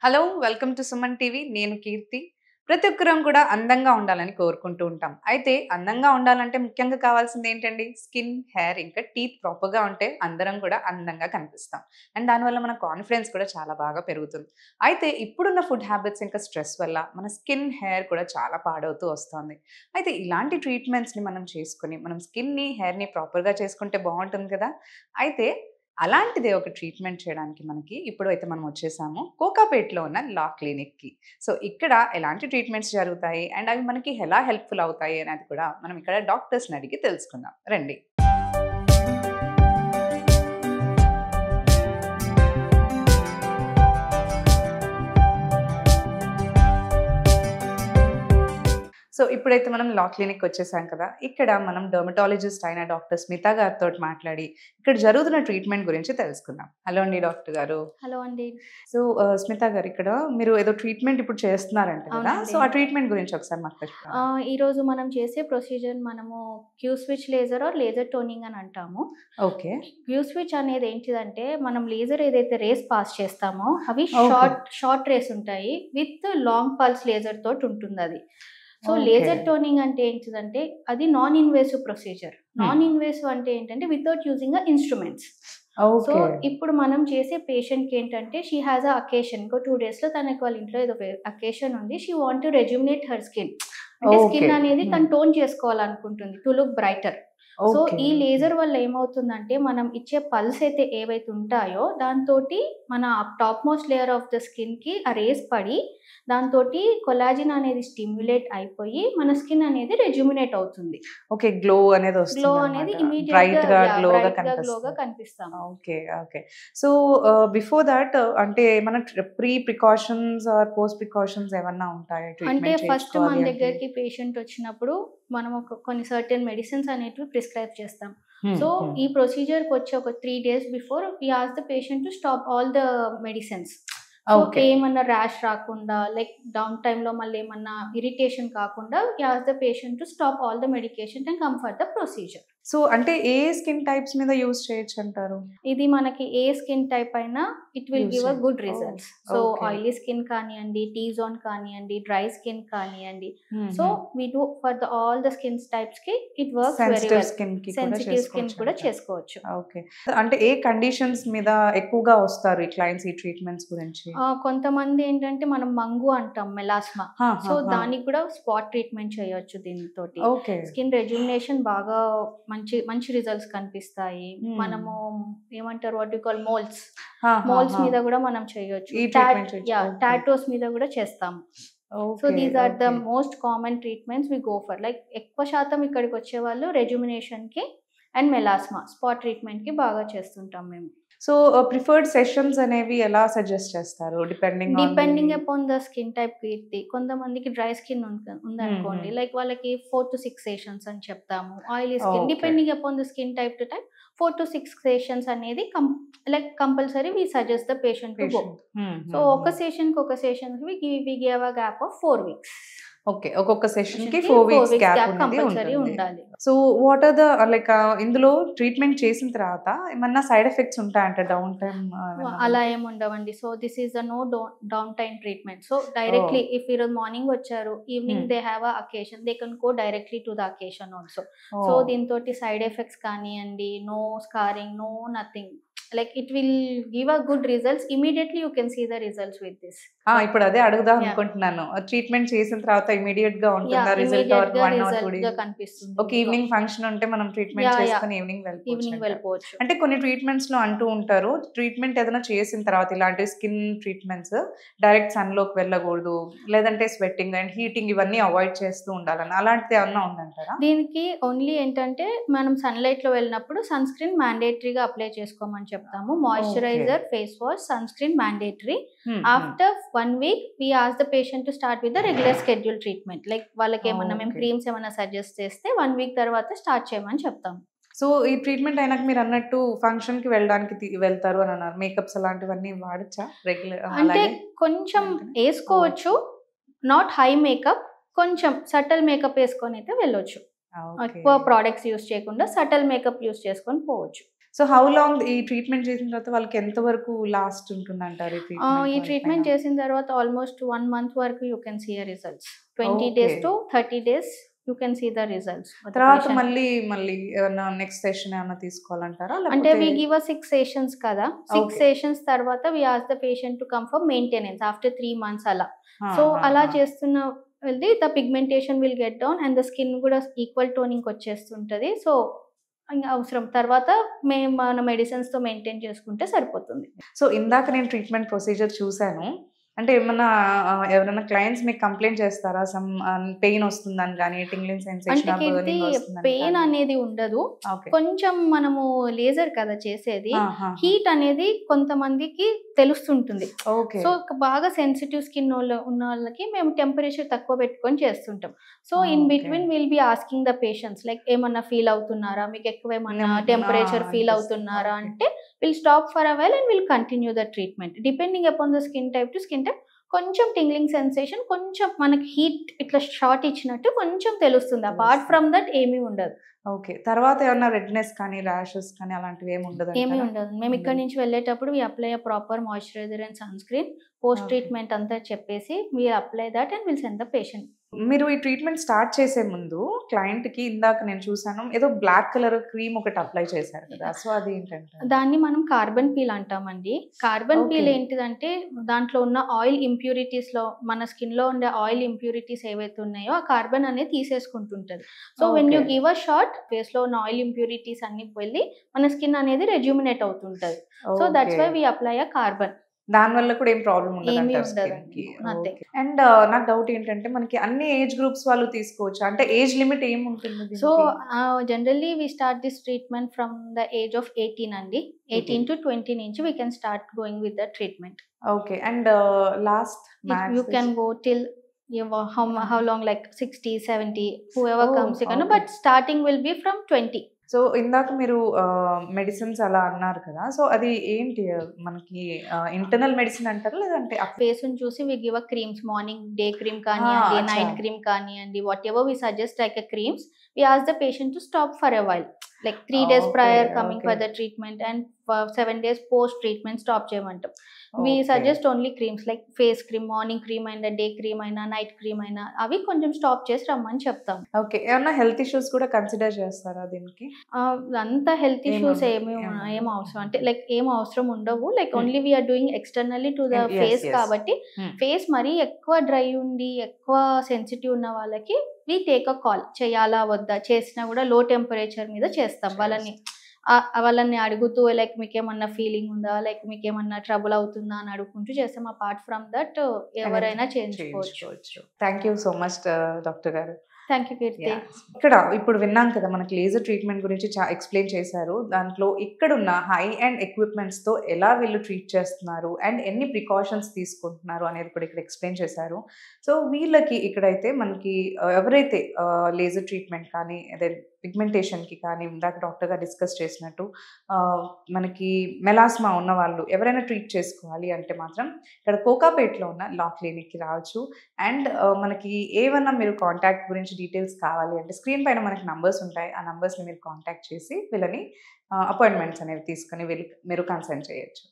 Hello! Welcome to Suman TV. నేను కీర్తి. ప్రతి ఒక్కరం కూడా అందంగా ఉండాలని కోరుకుంటూ ఉంటాం. అయితే అందంగా ఉండాలంటే ముఖ్యంగా కావాల్సిందేంటండి? స్కిన్, హెయిర్ ఇంకా టీత్ ప్రాపర్‌గా ఉంటే అందరం కూడా అందంగా కనిపిస్తాం. అండ్ దానివల్ల మన కాన్ఫిడెన్స్ కూడా చాలా బాగా పెరుగుతుంది. అయితే ఇప్పుడున్న ఫుడ్ హ్యాబిట్స్ ఇంకా స్ట్రెస్ వల్ల మన స్కిన్, హెయిర్ కూడా చాలా పాడవుతూ వస్తోంది. అయితే ఇలాంటి ట్రీట్మెంట్స్‌ని మనం చేసుకొని మనం స్కిన్‌ని, హెయిర్‌ని ప్రాపర్‌గా చేసుకుంటే బావుంటుంది కదా! అయితే అలాంటిదే ఒక ట్రీట్మెంట్ చేయడానికి మనకి ఇప్పుడైతే మనం వచ్చేసాము కోకాపేట్‌లో ఉన్న లా క్లినిక్‌కి. సో, ఇక్కడ ఎలాంటి ట్రీట్మెంట్స్ జరుగుతాయి అండ్ అవి మనకి ఎలా హెల్ప్‌ఫుల్ అవుతాయి అనేది కూడా మనం ఇక్కడ డాక్టర్స్‌ని అడిగి తెలుసుకుందాం. రండి. సో, ఇప్పుడైతే మనం లా క్లినిక్ వచ్చేసాం కదా! ఇక్కడ మనం డెర్మటాలజిస్ట్ అయిన డాక్టర్ స్మిత గారితోటి మాట్లాడి ఇక్కడ జరుగుతున్న ట్రీట్మెంట్ గురించి తెలుసుకుందాం. హలో అండి డాక్టర్ గారు. హలో అండి. సో, స్మిత గారు ఇక్కడ మీరు ఏదో ట్రీట్మెంట్ ఇప్పుడు చేస్తున్నారంట కదా! అవునండి. సో, ఆ ట్రీట్మెంట్ గురించి ఒకసారి మాకు చెప్తారా? ఈరోజు మనం చేసే ప్రొసీజర్ మనము Q switch laser or laser toning అని అంటాము. ఓకే. క్యూ స్విచ్ అనేది ఏంటిదంటే మనం లేజర్ ఏదైతే రేస్ పాస్ చేస్తామో అవి ఓకే. షార్ట్ రేస్ ఉంటాయి. విత్ లాంగ్ పల్స్ లేజర్ తోటి ఉంటుందది. So, okay. లేజర్ టోనింగ్ అంటే ఏంటిదంటే అది నాన్ ఇన్వేసివ్ ప్రొసీజర్. హ్మ్. నాన్ ఇన్వేసివ్ అంటే ఏంటంటే without using instruments. So, okay. ఇప్పుడు మనం చేసే పేషెంట్‌కి ఏంటంటే షీ హాస్ ఎ అకేషన్. ఇంకో 2 డేస్‌లో తనకి వాళ్ళ ఇంట్లో ఏదో అకేషన్ ఉంది. She want to rejuvenate her skin. అంటే ఓకే. స్కిన్ అనేది హ్మ్. తను టోన్ చేసుకోవాలనుకుంటుంది. To look brighter. So, okay. ఈ లేజర్ వల్ల ఏమవుతుందంటే మనం ఇచ్చే పల్స్ అయితే ఏవైతే ఉంటాయో దాంతోటి మన top most layer of the స్కిన్‌కి ఆ రేస్ పడి దాంతోటి కొలాజిన్ అనేది స్టిమ్యులేట్ అయిపోయి మన స్కిన్ అనేది రెజ్యూమినేట్ అవుతుంది. ఓకే. గ్లో అనేది గ్లో అనేది వస్తుందన్నమాట. ఇమ్మీడియేట్‌గా బ్రైట్‌గా, గ్లోగా బ్రైట్‌గా కనిపిస్తుంది. కనిపిస్తాము. Okay. Okay. So, before that అంటే ఏమన్నా pre precautions or post precautions ఏమన్నా ఉంటాయా అంటే ట్రీట్మెంట్ ఫస్ట్ మన చేయించుకోవాలి అంటే? దగ్గరికి పేషెంట్ వచ్చినప్పుడు మనం కొన్ని సర్టెన్ మెడిసిన్స్ అనేటివి ప్రిస్క్రైబ్ చేస్తాం. హ్మ్. సో, హ్మ్. ఈ ప్రొసీజర్‌కి వచ్చి ఒక 3 days before we ask the patient to stop all the medicines. So, okay. ఏమన్నా ర్యాష్ రాకుండా లైక్ డౌన్ టైమ్‌లో మళ్ళీ ఏమన్నా ఇరిటేషన్ కాకుండా we ask the patient to stop all the medication and come for the procedure. So, అంటే ఏ skin types మీద use చేయొచ్చంటారు? ఇది మనకి ఏ స్కిన్ టైప్ అయినా it will use give a చేయొచ్చు. Good oh! Results. So, okay. Oily skin కానియండి, టీ జోన్ కానియండి, డ్రై స్కిన్ కానియండి. Hmm. So, hmm. We do for all the skins టైప్స్‌కి it works very sensitive well. స్కిన్‌కి కూడా sensitive skin కూడా చేసుకోవచ్చంటారు. చేసుకోవచ్చు. Okay. అంటే ఏ కండిషన్స్ మీద ఎక్కువగా వస్తారు ఈ క్లయింట్స్ ఈ ట్రీట్మెంట్స్ గురించి? కొంతమంది ఏంటంటే మనం మంగు అంటాం మెలాస్మా. హా! సో, హా! హా! దానికి కూడా స్పాట్ ట్రీట్మెంట్ చేయొచ్చు దీనితోటి. ఓకే. స్కిన్ రెజ్యూమినేషన్ బాగా మంచి మంచి రిజల్ట్స్ కనిపిస్తాయి. హ్మ్. మనము ఏమంటారు వాట్ యూ కాల్ మోల్స్. హా! హా! మోల్స్ హా! మీద కూడా మనం చేయొచ్చు. ఈ ట్రీట్మెంట్ చేయొచ్చు. ఓకే. టాటూస్ మీద కూడా చేస్తాము. So, okay. These are the okay. Most common treatments we go for. Like ఎక్కువ శాతం ఇక్కడికొచ్చేవాళ్ళు రెజ్యూమినేషన్‌కి అండ్ మెలాస్మా స్పాట్ ట్రీట్మెంట్‌కి బాగా చేస్తుంటాం మేము. సో, ప్రిఫర్డ్ సెషన్స్ అనేవి ఎలా సజెస్ట్ చేస్తారు? Depending on the depending upon the skin type Keerthi. కొంతమందికి డ్రై స్కిన్ హ్మ్. ఉందనుకోండి. హ్మ్. లైక్ వాళ్ళకి 4-6 సెషన్స్ అని చెప్తాము. Oily skin okay. Depending upon the skin type to type 4-6 sessions అనేది compulsory we suggest the patient to go. Patient. Hmm. So, hmm. ఒక hmm. సెషన్‌కి we give a gap of 4 weeks. Okay. ఒక్కొక్క సెషన్‌కి సెషన్‌కి 4 4 weeks weeks gap gap అనేది compulsory ఉంటుంది. ఉండాలి. So, what are the like ఇందులో ట్రీట్మెంట్ చేసిన తర్వాత ఏమన్నా సైడ్ ఎఫెక్ట్స్ ఉంటాయంట డౌన్ టైమ్ ఏమన్నా అలా ఉంటే? ఏమి ఉండవండి. So, this is the down time treatment. So, oh! Directly if ఈరోజు మార్నింగ్ వచ్చారు, evening hmm. They have a occasion. They can go directly to the occasion also. So, oh! దీనితోటి side effects కానియండి, no scarring, no nothing. Like it will give a good results. Immediately you can see the results with this. ఇప్పుడు అదే అడుగుదాం yeah! అనుకుంటున్నాను. Treatment చేసిన తర్వాత ఇమ్మీడియేట్‌గా ఉంటుందా యాహ్! రిజల్ట్ ఆర్ ఇమ్మీడియేట్‌గా 1 ఆర్ 2 రిజల్ట్‌గా డేస్? కనిపిస్తుంది. ఒక ఈవినింగ్ ఫంక్షన్ ఉంటే మనం ట్రీట్మెంట్ యాహ్! చేసుకొని ఈవినింగ్ ఈవినింగ్ వెళ్ళిపోవచ్చంటారు. వెళ్ళిపోవచ్చు. అంటే కొన్ని ట్రీట్మెంట్స్‌లో అంటూ ఉంటారు. ట్రీట్మెంట్ ఏదైనా చేసిన తర్వాత ఇలాంటి స్కిన్ ట్రీట్మెంట్స్ డైరెక్ట్ సన్‌లోకి వెళ్ళకూడదు. లేదంటే స్వెట్టింగ్ అండ్ హీటింగ్ ఇవన్నీ అవాయిడ్ చేస్తూ ఉండాలని. అలాంటిది ఏమన్నా ఉందంటారా? దీనికి ఓన్లీ ఏంటంటే, మనం సన్‌లైట్‌లో వెళ్ళినప్పుడు సన్ స్క్రీన్ మ్యాండేటరీగా అప్లై చేసుకోమని చెప్తాము. Okay. Moisturiser, face wash, sunscreen mandatory. Hmm. Hmm. After 1 week we ask the patient to start with the regular schedule treatment. Like వాళ్ళకేమన్నా మేము ఓకే. క్రీమ్స్ ఏమన్నా సజెస్ట్ చేస్తే 1 వీక్ తర్వాత స్టార్ట్ చేయమని చెప్తాం. So, ఈ ట్రీట్మెంట్ అయినాక మీరన్నట్టు ఫంక్షన్‌కి వెళ్ళడానికి వెళ్తారు అని అన్నారు. మేకప్స్ అలాంటివన్నీ వాడొచ్చా? అంటే అలాగే కొంచెం వెంటనే? ఓహ్! ఏసుకోవచ్చు. Not high makeup. కొంచెం సటిల్ మేకప్ ఏసుకొనైతే వెళ్ళొచ్చు. ఓకే. ఎక్కువ ప్రొడక్ట్స్ యూజ్ చేయకుండా సటిల్ మేకప్ యూజ్ చేసుకొని పోవచ్చు. సో హౌ లాంగ్ ఈ ట్రీట్మెంట్ చేసిన తర్వాత వాళ్ళకి ఎంత వరకు లాస్ట్ ఉంటుందంటారు ఈ ట్రీట్మెంట్ ఈ వాళ్ళ ట్రీట్మెంట్ పైన? చేసిన తర్వాత ఆల్మోస్ట్ 1 మంత్ వరకు you can see results. 20 okay. days to 30 days you can see the results. తర్వాత మళ్ళీ ఏమన్నా నెక్స్ట్ సెషన్ ఏమన్నా తీసుకోవాలంటారా? అంటే లేకపోతే వి గివ్ 6 సెషన్స్ కదా. 6 ఓకే. సెషన్స్ తర్వాత we ask the patient to come for maintenance after 3 months అలా. ఆ, సో ఆ, అలా ఆ. చేస్తున్న వెళ్తే the pigmentation will get down and the skin కూడా ఈక్వల్ టోనింగ్ వచ్చేస్తుంటది. సో ఇంక అవసరం తర్వాత మన మెడిసిన్స్ తో మెయింటైన్ చేసుకుంటే సరిపోతుంది. సో ఇందాక నేను ట్రీట్మెంట్ ప్రొసీజర్ చూసాను. అంటే ఏమన్నా ఎవరైనా క్లయింట్స్ మీకు కంప్లైంట్ చేస్తారా? సమ్ పెయిన్ వస్తుందని కానీ, టింగ్లింగ్ అంటే సెన్సేషన్, కీర్తి బర్నింగ్ వస్తుందని పెయిన్ కానీ? అనేది ఉండదు. ఓకే. కొంచెం మనము లేజర్ కదా చేసేది. ఆహాహా. హీట్ అనేది కొంతమందికి తెలుస్తుంటుంది. ఓకే. సో బాగా సెన్సిటివ్ స్కిన్ ఉన్న వాళ్ళకి మేము టెంపరేచర్ తక్కువ పెట్టుకొని చేస్తుంటాం. So in okay. Between will be asking the patients like ఏమన్నా ఫీల్ అవుతున్నారా, మీకు ఎక్కువ ఏమన్నా టెంపరేచర్ ఫీల్ అవుతున్నారా ఓకే. అంటే will stop for a while and will continue the treatment depending upon the skin type to skin type. కొంచెం tingling sensation, కొంచెం మనకి హీట్ ఇట్లా షార్ట్ ఇచ్చినట్టు కొంచెం తెలుస్తుంది. అపార్ట్ తెలుస్తుంది. ఫ్రమ్ దట్ ఏమీ ఉండదు. ఓకే. తర్వాత ఏమన్నా రెడ్నెస్ కానీ, ర్యాషెస్ కానీ అలాంటివి ఏమి ఏమీ ఉండదంటారా? ఉండదు. మేము ఇక్కడ ఉండదు. నుంచి వెళ్ళేటప్పుడు we apply a proper moisturiser and sunscreen. Post okay. Treatment అంతా చెప్పేసి we apply that and will send the patient. మీరు ఈ ట్రీట్మెంట్ స్టార్ట్ చేసే ముందు క్లయింట్‌కి ఇందాక నేను చూసాను ఏదో బ్లాక్ కలర్ క్రీమ్ ఒకటి అప్లై చేశారు కదా! సో అది ఏంటంటారు? దాన్ని మనం కార్బన్ పీల్ అంటామండి. Carbon okay. పీల్ ఏంటిదంటే దాంట్లో ఉన్న ఆయిల్ ఇంప్యూరిటీస్‌లో మన స్కిన్‌లో ఉండే ఆయిల్ ఇంప్యూరిటీస్ ఏవైతే ఉన్నాయో ఆ కార్బన్ అనేది తీసేసుకుంటుంటది. So when you okay. Give a shot ఫేస్‌లో ఉన్న ఆయిల్ ఇంప్యూరిటీస్ అన్ని వెళ్ళి మన స్కిన్ అనేది రెజ్యూమినేట్ అవుతుంటది. So that's okay. Why we apply a carbon. దానివల్ల కూడా ఏం ప్రాబ్లమ్ ఏమీ ఉండదంటారు ఉండదండి. స్కిన్‌కి. నథింగ్. ఓకే. అండ్ నాకు డౌట్ ఏంటంటే మనకి అన్ని ఏజ్ గ్రూప్స్ వాళ్ళు తీసుకోవచ్చా? అంటే ఏజ్ లిమిట్ ఏముంటుంది సో దీనికి? Generally we start this treatment from the age of 18 అండి. 18 18. to 20 నుంచి we can start going with the treatment. Okay. And last you max can go till how long like 60, 70 whoever oh! comes you can okay. but starting will be from 20. So ఇందాక మీరు medicines అలా అన్నారు కదా! So అది ఏంటి మనకి internal medicine అంటారా? లేదంటే ఫేస్ ని చూసి we give a creams morning day cream ఆ! కానివ్వండి, అచ్చా! నైట్ క్రీమ్ కానివ్వండి, whatever we suggest like a creams we ask the patient to stop for a while like 3 days okay. prior coming okay. for the treatment and for 7 days post treatment stop చేయమంటాం. we okay. suggest only creams like face cream, morning cream అయినా, day cream అయినా, night cream అయినా అవి కొంచెం stop చేసి రమ్మని చెప్తాం. Okay. ఏమన్నా health issues కూడా కన్సిడర్ చేస్తారా దీనికి? అంత హెల్త్ ఇష్యూస్ ఏముండదు. ఏం అవసరం అంటే లైక్ ఏం అవసరం ఉండవు. Like hmm. Only we are doing externally to the yes. Face yes. కాబట్టి హ్మ్. ఫేస్ మరీ ఎక్కువ డ్రై ఉండి ఎక్కువ సెన్సిటివ్ ఉన్న వాళ్ళకి వి టేక్ అ కాల్ చేయాలా వద్దా. చేసినా కూడా లో టెంపరేచర్ మీద చేస్తాం. వాళ్ళని అడుగుతూ లైక్ మీకేమన్నా ఫీలింగ్ ఉందా, లైక్ మీకేమన్నా ట్రబుల్ అవుతుందా అని అడుగుకుంటూ చేస్తాం. అపార్ట్ ఫ్రమ్ దట్ ఎవరైనా చేయించుకోవచ్చు. చేయించుకోవచ్చు. Thank you so much doctor గారు. Thank you Keerthi. యాహ్! ఇక్కడ ఇప్పుడు విన్నాం కదా! మనకి లేజర్ ట్రీట్మెంట్ గురించి ఎక్స్‌ప్లెయిన్ చేశారు. దాంట్లో ఇక్కడున్న హై ఎండ్ ఎక్విప్‌మెంట్స్‌తో ఎలా వీళ్ళు ట్రీట్ చేస్తున్నారు అండ్ ఎన్ని ప్రికాషన్స్ తీసుకుంటున్నారు అనేది కూడా ఇక్కడ ఎక్స్‌ప్లెయిన్ చేశారు. సో వీళ్ళకి ఇక్కడైతే మనకి ఎవరైతే లేజర్ ట్రీట్మెంట్ కానీ అదే పిగ్మెంటేషన్‌కి కానీ ఇందాక డాక్టర్ గారు డిస్కస్ చేసినట్టు మనకి మెలాస్మా ఉన్నవాళ్ళు ఎవరైనా ట్రీట్ చేసుకోవాలి అంటే మాత్రం ఇక్కడ కోకాపేట్‌లో ఉన్న లా క్లినిక్‌కి రావచ్చు. అండ్ మనకి ఏమన్నా మీరు కాంటాక్ట్ గురించి డీటెయిల్స్ కావాలి అంటే స్క్రీన్ పైన మనకి నంబర్స్ ఉంటాయి. ఆ నంబర్స్‌ని మీరు కాంటాక్ట్ చేసి వీళ్ళని అపాయింట్మెంట్స్ అనేవి తీసుకొని మీరు కన్సల్ట్ చేయొచ్చు.